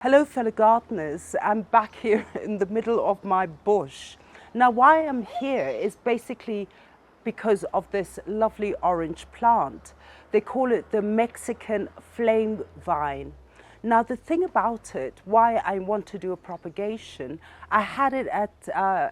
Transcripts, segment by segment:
Hello fellow gardeners, I'm back here in the middle of my bush. Now why I'm here is basically because of this lovely orange plant. They call it the Mexican flame vine. Now the thing about it, why I want to do a propagation, I had it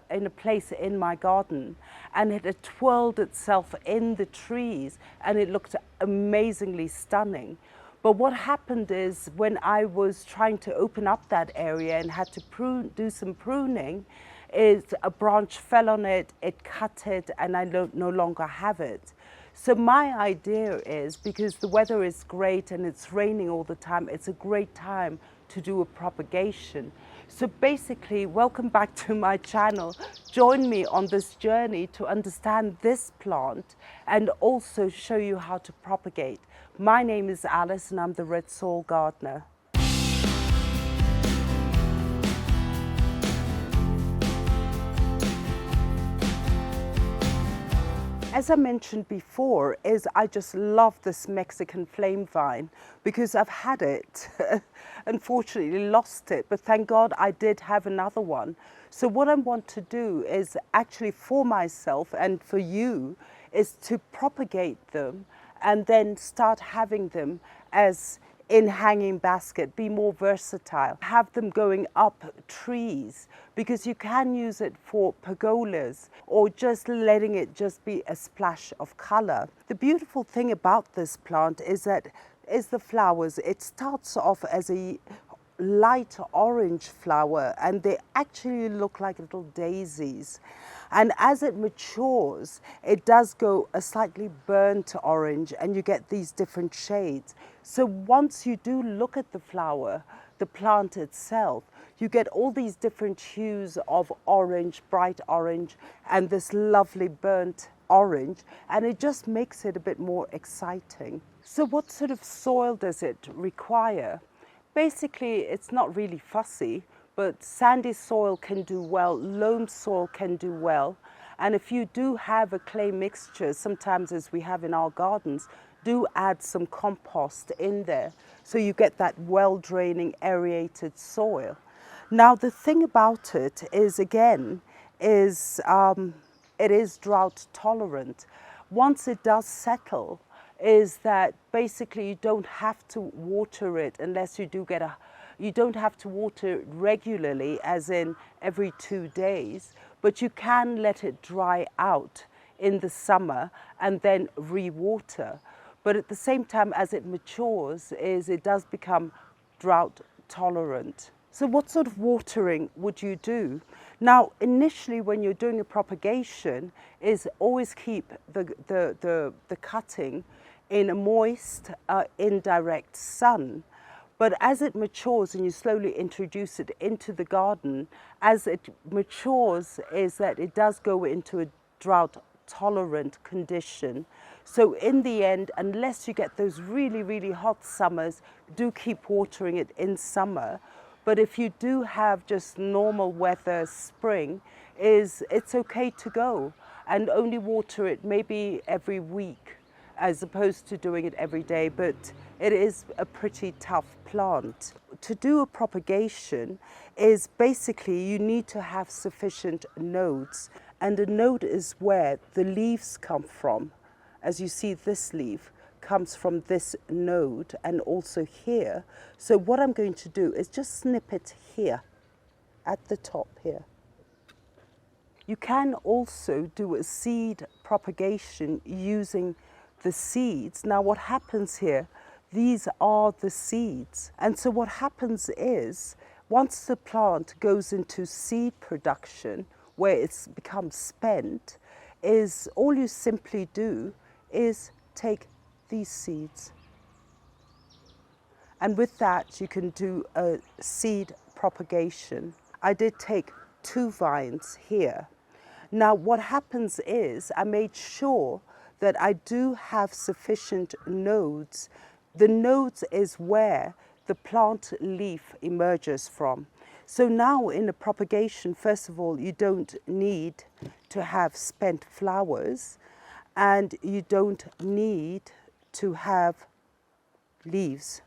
in a place in my garden and it had twirled itself in the trees and it looked amazingly stunning. But what happened is when I was trying to open up that area and had to do some pruning, a branch fell on it, it cut it, and I no longer have it. So my idea is, because the weather is great and it's raining all the time, it's a great time to do a propagation. So basically, welcome back to my channel. Join me on this journey to understand this plant and also show you how to propagate. My name is Alice and I'm the Red Soil Gardener. As I mentioned before, I just love this Mexican flame vine because I've had it, unfortunately lost it, but thank God I did have another one. So what I want to do is actually for myself and for you is to propagate them and then start having them as in hanging basket, be more versatile, have them going up trees, because you can use it for pergolas or just letting it just be a splash of color. The beautiful thing about this plant is the flowers. It starts off as a light orange flower and they actually look like little daisies, and as it matures it does go a slightly burnt orange and you get these different shades. So once you do look at the flower, the plant itself, you get all these different hues of orange, bright orange, and this lovely burnt orange, and it just makes it a bit more exciting. So what sort of soil does it require? Basically, it's not really fussy, but sandy soil can do well, loam soil can do well. And if you do have a clay mixture, sometimes as we have in our gardens, do add some compost in there so you get that well-draining, aerated soil. Now, the thing about it is, again, it is drought tolerant. Once it does settle, is that basically you don't have to water it unless you don't have to water it regularly, as in every 2 days, but you can let it dry out in the summer and then re-water. But at the same time, as it matures, it does become drought tolerant. So what sort of watering would you do? Now, initially when you're doing a propagation, is always keep the cutting in a moist, indirect sun. But as it matures and you slowly introduce it into the garden, as it matures is that it does go into a drought tolerant condition. So in the end, unless you get those really, really hot summers, do keep watering it in summer. But if you do have just normal weather spring, it's okay to go and only water it maybe every week, as opposed to doing it every day, but it is a pretty tough plant. To do a propagation is basically you need to have sufficient nodes, and a node is where the leaves come from. As you see, this leaf comes from this node and also here. So what I'm going to do is just snip it here at the top here. You can also do a seed propagation using the seeds. Now what happens here, these are the seeds. And so what happens is, once the plant goes into seed production, where it's become spent, is all you simply do is take these seeds. And with that, you can do a seed propagation. I did take 2 vines here. Now what happens is, I made sure that I do have sufficient nodes. The nodes is where the plant leaf emerges from. So now in a propagation, first of all, you don't need to have spent flowers and you don't need to have leaves.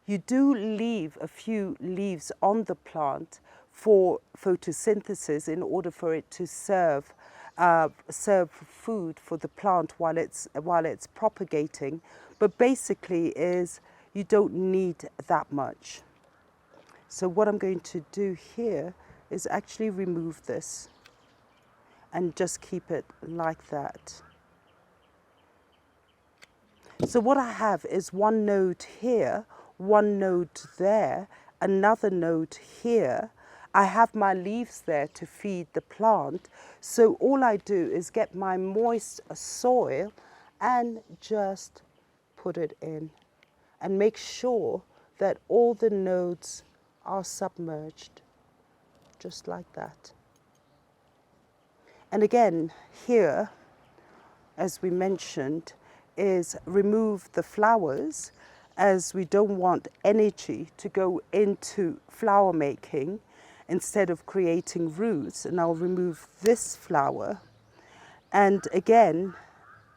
You do leave a few leaves on the plant for photosynthesis in order for it to serve food for the plant while it's propagating, but basically is you don't need that much. So what I'm going to do here is actually remove this and just keep it like that. So what I have is one node here, one node there, another node here. I have my leaves there to feed the plant. So all I do is get my moist soil and just put it in and make sure that all the nodes are submerged, just like that. And again, here, as we mentioned, is remove the flowers, as we don't want energy to go into flower making instead of creating roots. And I'll remove this flower. And again,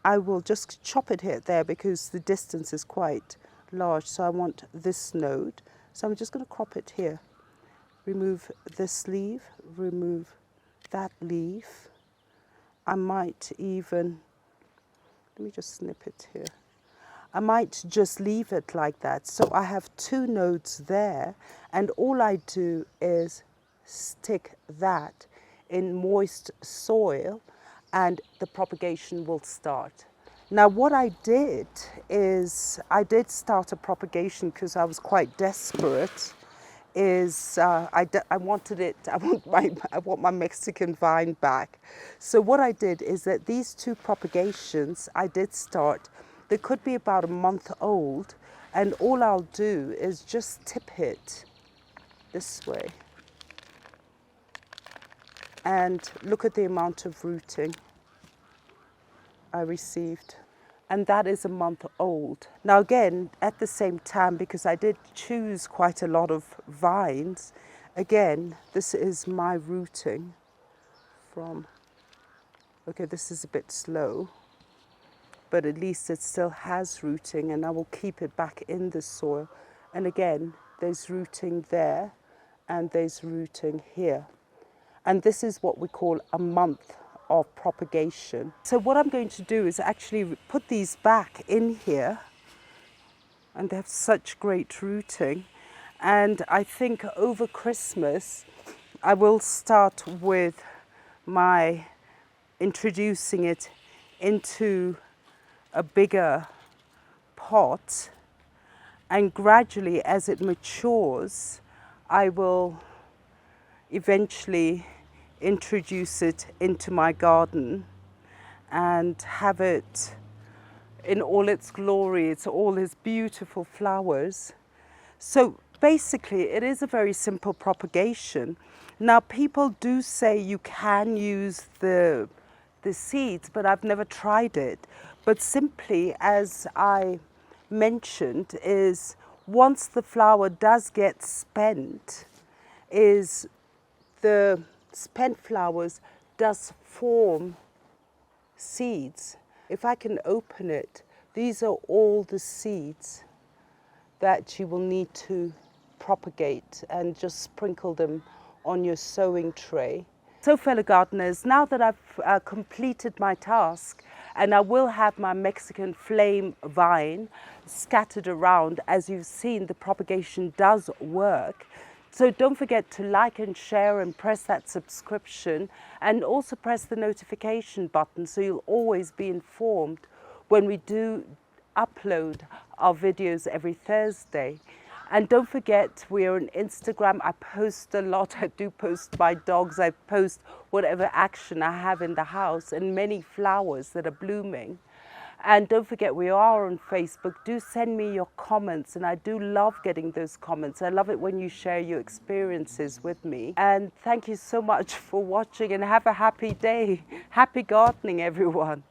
I will just chop it here there because the distance is quite large. So I want this node. So I'm just going to crop it here. Remove this leaf, remove that leaf. I might even, let me just snip it here. I might just leave it like that. So I have two nodes there, and all I do is stick that in moist soil and the propagation will start. Now what I did is, I did start a propagation because I was quite desperate, is I want my Mexican vine back. So what I did is that these two propagations I did start, they could be about a month old, and all I'll do is just tip it this way. And look at the amount of rooting I received. And that is a month old. Now again, at the same time, because I did choose quite a lot of vines, again, this is my rooting from, okay, this is a bit slow, but at least it still has rooting, and I will keep it back in the soil. And again, there's rooting there, and there's rooting here. And this is what we call a month of propagation. So what I'm going to do is actually put these back in here, and they have such great rooting. And I think over Christmas, I will start with my introducing it into a bigger pot, and gradually as it matures, I will eventually introduce it into my garden and have it in all its glory. It's all its beautiful flowers. So basically it is a very simple propagation. Now people do say you can use the seeds, but I've never tried it. But simply, as I mentioned, is once the flower does get spent, is the spent flowers does form seeds. If I can open it, these are all the seeds that you will need to propagate, and just sprinkle them on your sowing tray. So fellow gardeners, now that I've completed my task, and I will have my Mexican flame vine scattered around, as you've seen, the propagation does work. So don't forget to like and share and press that subscription, and also press the notification button so you'll always be informed when we do upload our videos every Thursday. And don't forget, we are on Instagram. I post a lot. I do post my dogs. I post whatever action I have in the house, and many flowers that are blooming. And don't forget, we are on Facebook. Do send me your comments, and I do love getting those comments. I love it when you share your experiences with me. And thank you so much for watching, and have a happy day. Happy gardening, everyone.